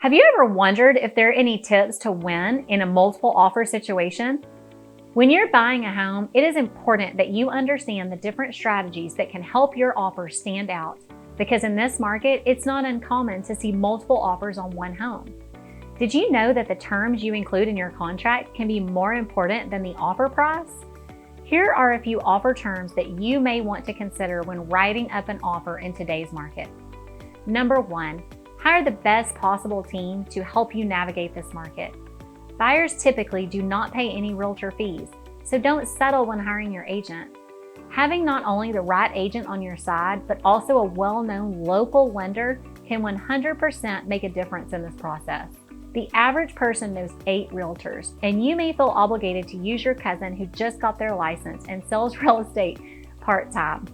Have you ever wondered if there are any tips to win in a multiple offer situation? When you're buying a home, it is important that you understand the different strategies that can help your offer stand out, because in this market, it's not uncommon to see multiple offers on one home. Did you know that the terms you include in your contract can be more important than the offer price? Here are a few offer terms that you may want to consider when writing up an offer in today's market. Number 1, hire the best possible team to help you navigate this market. Buyers typically do not pay any realtor fees, so don't settle when hiring your agent. Having not only the right agent on your side, but also a well-known local lender can 100% make a difference in this process. The average person knows 8 realtors, and you may feel obligated to use your cousin who just got their license and sells real estate part-time.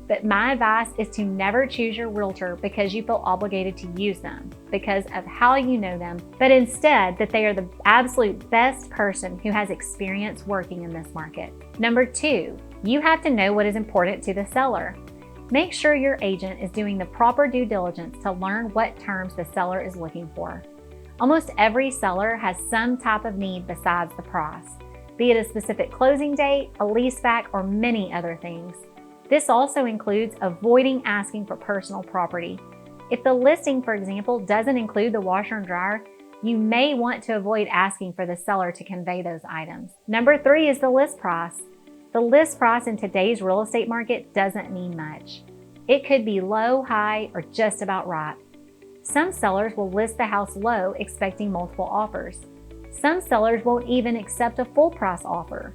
But my advice is to never choose your realtor because you feel obligated to use them because of how you know them, but instead that they are the absolute best person who has experience working in this market. Number 2, you have to know what is important to the seller. Make sure your agent is doing the proper due diligence to learn what terms the seller is looking for. Almost every seller has some type of need besides the price, be it a specific closing date, a leaseback, or many other things. This also includes avoiding asking for personal property. If the listing, for example, doesn't include the washer and dryer, you may want to avoid asking for the seller to convey those items. Number 3 is the list price. The list price in today's real estate market doesn't mean much. It could be low, high, or just about right. Some sellers will list the house low, expecting multiple offers. Some sellers won't even accept a full price offer.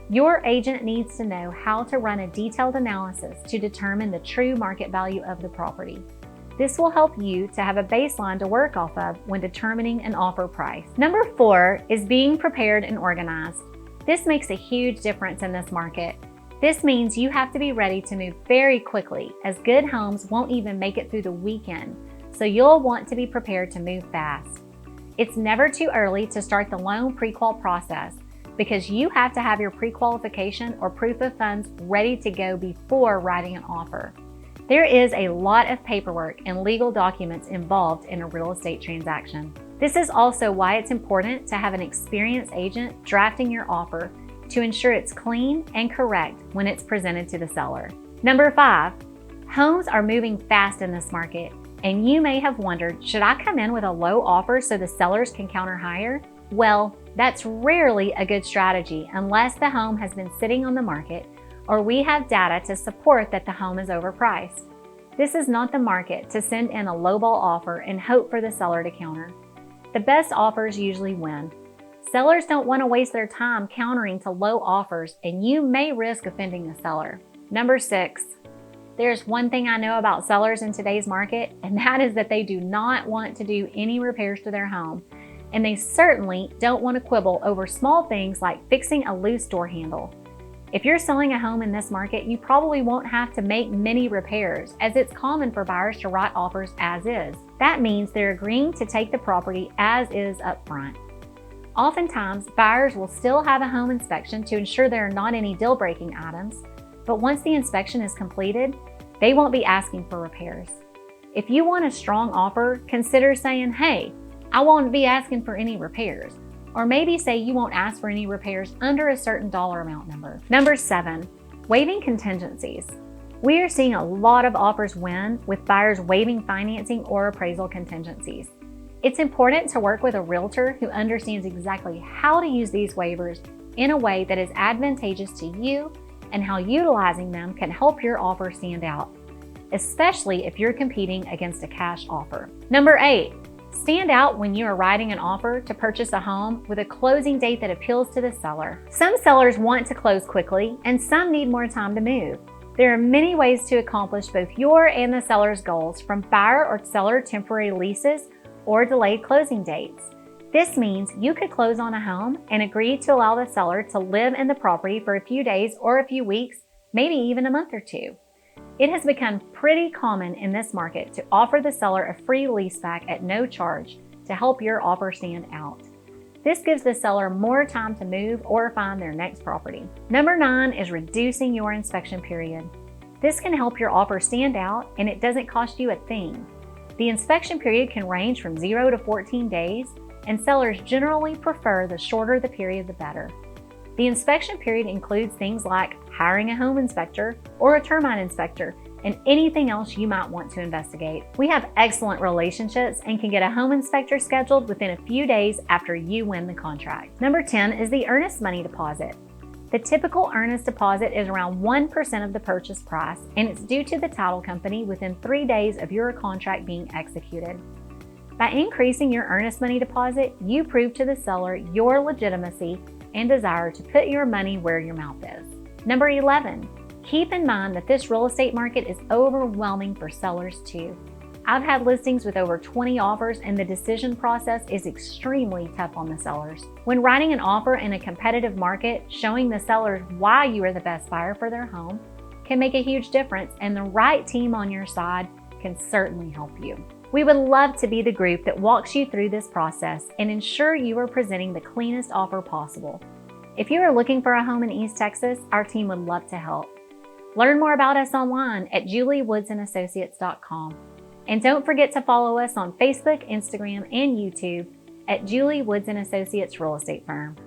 Your agent needs to know how to run a detailed analysis to determine the true market value of the property. This will help you to have a baseline to work off of when determining an offer price. Number 4 is being prepared and organized. This makes a huge difference in this market. This means you have to be ready to move very quickly, as good homes won't even make it through the weekend, so you'll want to be prepared to move fast. It's never too early to start the loan pre-qual process, because you have to have your pre-qualification or proof of funds ready to go before writing an offer. There is a lot of paperwork and legal documents involved in a real estate transaction. This is also why it's important to have an experienced agent drafting your offer to ensure it's clean and correct when it's presented to the seller. Number 5, homes are moving fast in this market, and you may have wondered, should I come in with a low offer so the sellers can counter higher? Well, that's rarely a good strategy unless the home has been sitting on the market or we have data to support that the home is overpriced. This is not the market to send in a lowball offer and hope for the seller to counter. The best offers usually win. Sellers don't want to waste their time countering to low offers, and you may risk offending the seller. Number 6, there's one thing I know about sellers in today's market, and that is that they do not want to do any repairs to their home. And they certainly don't want to quibble over small things like fixing a loose door handle. If you're selling a home in this market, you probably won't have to make many repairs, as it's common for buyers to write offers as is. That means they're agreeing to take the property as is up front. Oftentimes, buyers will still have a home inspection to ensure there are not any deal-breaking items, but once the inspection is completed, they won't be asking for repairs. If you want a strong offer, consider saying, hey, I won't be asking for any repairs. Or maybe say you won't ask for any repairs under a certain dollar amount number. Number 7, waiving contingencies. We are seeing a lot of offers win with buyers waiving financing or appraisal contingencies. It's important to work with a realtor who understands exactly how to use these waivers in a way that is advantageous to you and how utilizing them can help your offer stand out, especially if you're competing against a cash offer. Number 8, stand out when you are writing an offer to purchase a home with a closing date that appeals to the seller. Some sellers want to close quickly, and some need more time to move. There are many ways to accomplish both your and the seller's goals, from buyer or seller temporary leases or delayed closing dates. This means you could close on a home and agree to allow the seller to live in the property for a few days or a few weeks, maybe even a month or 2. It has become pretty common in this market to offer the seller a free leaseback at no charge to help your offer stand out. This gives the seller more time to move or find their next property. Number 9 is reducing your inspection period. This can help your offer stand out, and it doesn't cost you a thing. The inspection period can range from 0 to 14 days, and sellers generally prefer the shorter the period, the better. The inspection period includes things like hiring a home inspector or a termite inspector and anything else you might want to investigate. We have excellent relationships and can get a home inspector scheduled within a few days after you win the contract. Number 10 is the earnest money deposit. The typical earnest deposit is around 1% of the purchase price, and it's due to the title company within 3 days of your contract being executed. By increasing your earnest money deposit, you prove to the seller your legitimacy and desire to put your money where your mouth is. Number 11, keep in mind that this real estate market is overwhelming for sellers too. I've had listings with over 20 offers, and the decision process is extremely tough on the sellers. When writing an offer in a competitive market, showing the sellers why you are the best buyer for their home can make a huge difference, and the right team on your side can certainly help you. We would love to be the group that walks you through this process and ensure you are presenting the cleanest offer possible. If you are looking for a home in East Texas, our team would love to help. Learn more about us online at JulieWoodsandAssociates.com. And don't forget to follow us on Facebook, Instagram, and YouTube at Julie Woods & Associates Real Estate Firm.